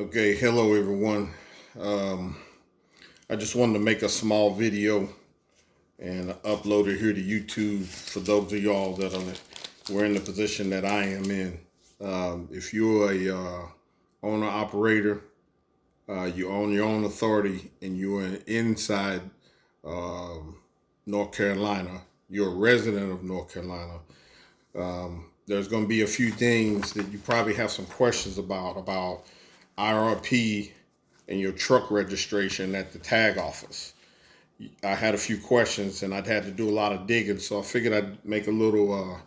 Okay, hello everyone. I just wanted to make a small video and upload it here to YouTube for those of y'all that were in the position that I am in. If you're a owner operator, you own your own authority, and you're inside North Carolina, you're a resident of North Carolina. There's going to be a few things that you probably have some questions about IRP and your truck registration at the tag office. I had a few questions and I'd had to do a lot of digging, so I figured I'd make a little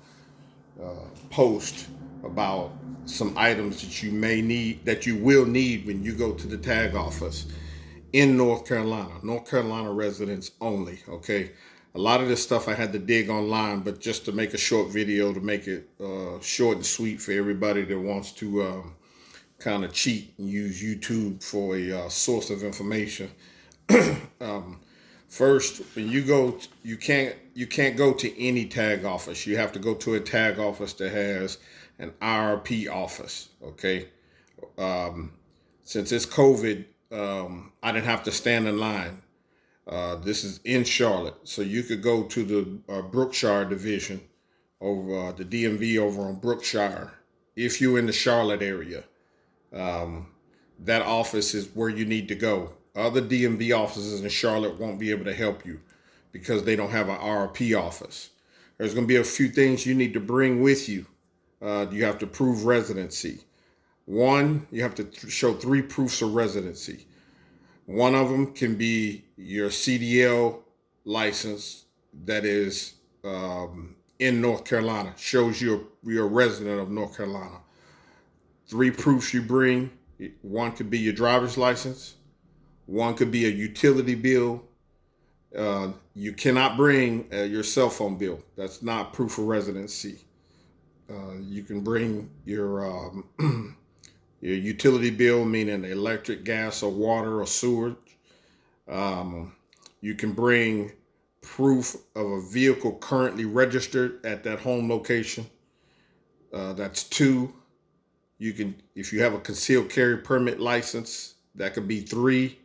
post about some items that you may need, that you will need when you go to the tag office in North Carolina residents only. Okay. A lot of this stuff I had to dig online, but just to make a short video, to make it short and sweet for everybody that wants to kind of cheat and use YouTube for a source of information. First, when you go, you can't go to any tag office. You have to go to a tag office that has an IRP office. Okay. Since it's COVID, I didn't have to stand in line. This is in Charlotte, so you could go to the Brookshire division over the DMV over on Brookshire. If you're in the Charlotte area, that office is where you need to go. Other DMV offices in Charlotte won't be able to help you because they don't have an IRP office. There's going to be a few things you need to bring with you. You have to prove residency. One, you have to show 3 proofs of residency. One of them can be your CDL license that is in North Carolina, shows you're a resident of North Carolina. 3 proofs you bring. One could be your driver's license. One could be a utility bill. You cannot bring your cell phone bill. That's not proof of residency. You can bring your utility bill, meaning electric, gas, or water, or sewer. You can bring proof of a vehicle currently registered at that home location. That's 2. You can, if you have a concealed carry permit license, that could be 3.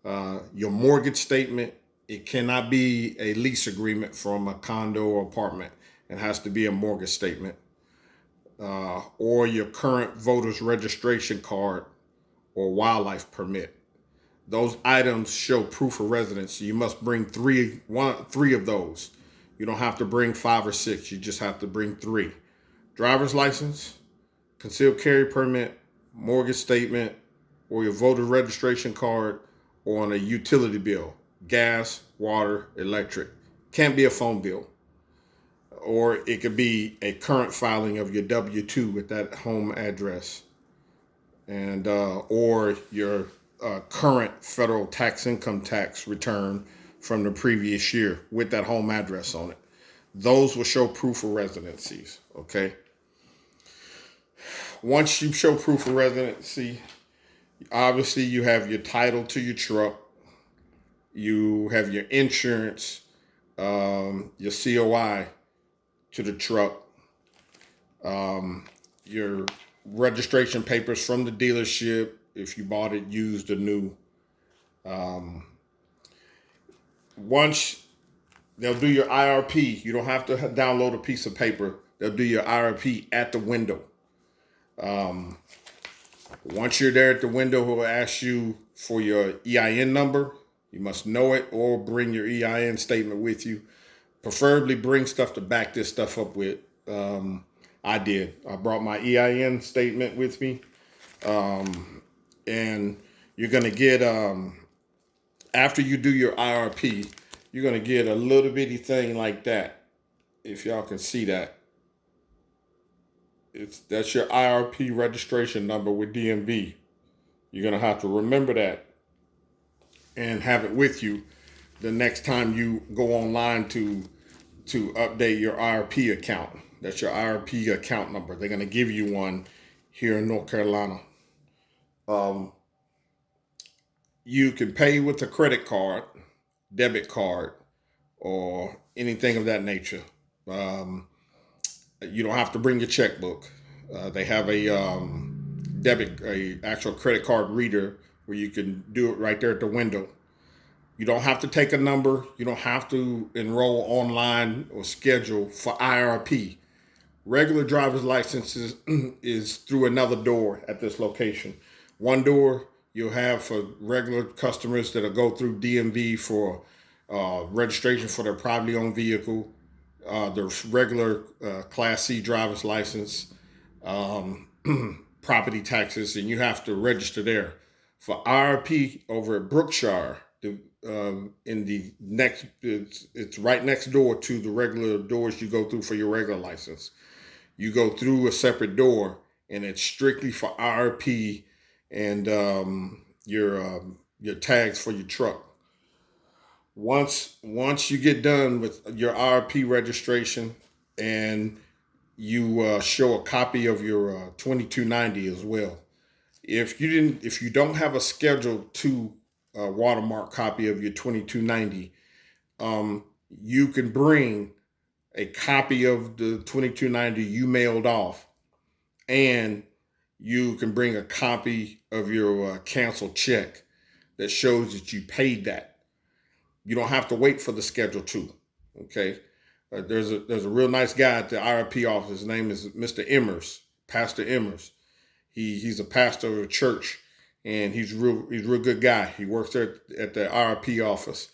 Your mortgage statement, it cannot be a lease agreement from a condo or apartment. It has to be a mortgage statement. Or your current voter's registration card or wildlife permit. Those items show proof of residency. You must bring 3 of those. You don't have to bring 5 or 6. You just have to bring 3. Driver's license, concealed carry permit, mortgage statement, or your voter registration card, or on a utility bill, gas, water, electric. Can't be a phone bill. Or it could be a current filing of your W-2 at that home address, and or your current federal income tax return from the previous year with that home address on it. Those will show proof of residencies. Okay. Once you show proof of residency, obviously you have your title to your truck, you have your insurance, your COI to the truck, your registration papers from the dealership if you bought it used or new. Once they'll do your IRP, you don't have to download a piece of paper. They'll do your IRP at the window. Once you're there at the window, he'll ask you for your EIN number. You must know it or bring your EIN statement with you. Preferably bring stuff to back this stuff up with. I did. I brought my EIN statement with me. And you're going to get, after you do your IRP, you're going to get a little bitty thing like that. If y'all can see that. That's your IRP registration number with DMV. You're going to have to remember that and have it with you the next time you go online to update your IRP account. That's your IRP account number. They're going to give you one here in North Carolina. You can pay with a credit card, debit card, or anything of that nature. You don't have to bring your checkbook. They have a actual credit card reader where you can do it right there at the window. You don't have to take a number. You don't have to enroll online or schedule for IRP. Regular driver's licenses is through another door at this location. One door you'll have for regular customers that'll go through DMV for registration for their privately owned vehicle, their regular Class C driver's license, um, property taxes, and you have to register there. For IRP over at Brookshire, in the next, it's right next door to the regular doors you go through for your regular license. You go through a separate door, and it's strictly for IRP and your tags for your truck. Once you get done with your IRP registration and you show a copy of your 2290 as well. If you don't have a Schedule 2 watermark copy of your 2290, you can bring a copy of the 2290 you mailed off, and you can bring a copy of your canceled check that shows that you paid that. You don't have to wait for the Schedule 2. Okay. There's a real nice guy at the IRP office. His name is Mr. Emmers, Pastor Emmers. He's a pastor of a church, and he's a real good guy. He works there at the IRP office,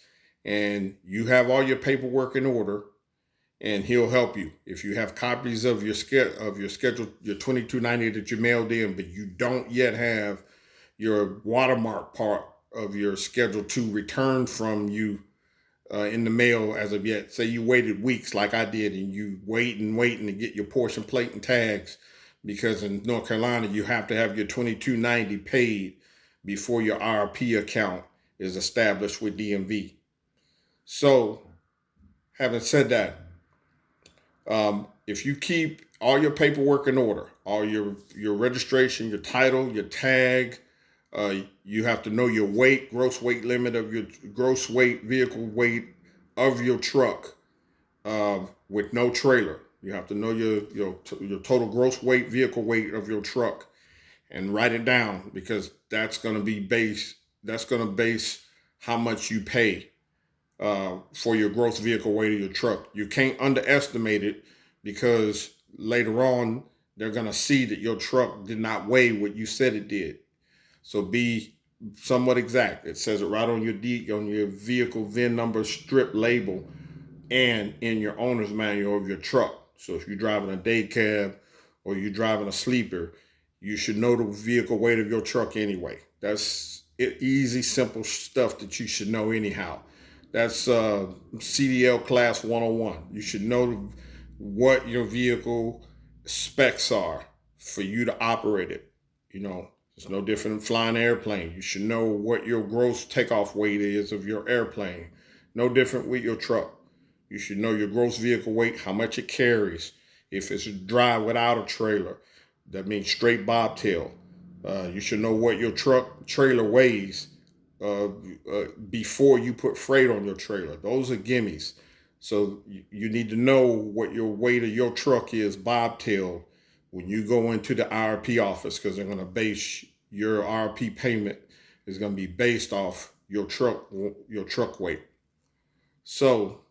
and you have all your paperwork in order, and he'll help you. If you have copies of your schedule, your 2290 that you mailed in, but you don't yet have your watermark part of your Schedule 2 returned from you in the mail as of yet. Say you waited weeks like I did, and you waiting to get your portion plate and tags, because in North Carolina you have to have your 2290 paid before your IRP account is established with DMV. So, having said that, if you keep all your paperwork in order, all your registration, your title, your tag, you have to know your weight, gross weight limit of your gross weight, vehicle weight of your truck with no trailer. You have to know your total gross weight, vehicle weight of your truck, and write it down, because that's going to base how much you pay for your gross vehicle weight of your truck. You can't underestimate it, because later on they're going to see that your truck did not weigh what you said it did. So be somewhat exact. It says it right on your vehicle VIN number strip label and in your owner's manual of your truck. So if you're driving a day cab or you're driving a sleeper, you should know the vehicle weight of your truck anyway. That's easy, simple stuff that you should know anyhow. That's CDL Class 101. You should know what your vehicle specs are for you to operate it. It's no different than flying an airplane. You should know what your gross takeoff weight is of your airplane. No different with your truck. You should know your gross vehicle weight, how much it carries. If it's dry without a trailer, that means straight bobtail. You should know what your trailer weighs before you put freight on your trailer. Those are gimmies. So you need to know what your weight of your truck is bobtail when you go into the IRP office, because they're going to base your IRP payment is going to be based off your truck weight. So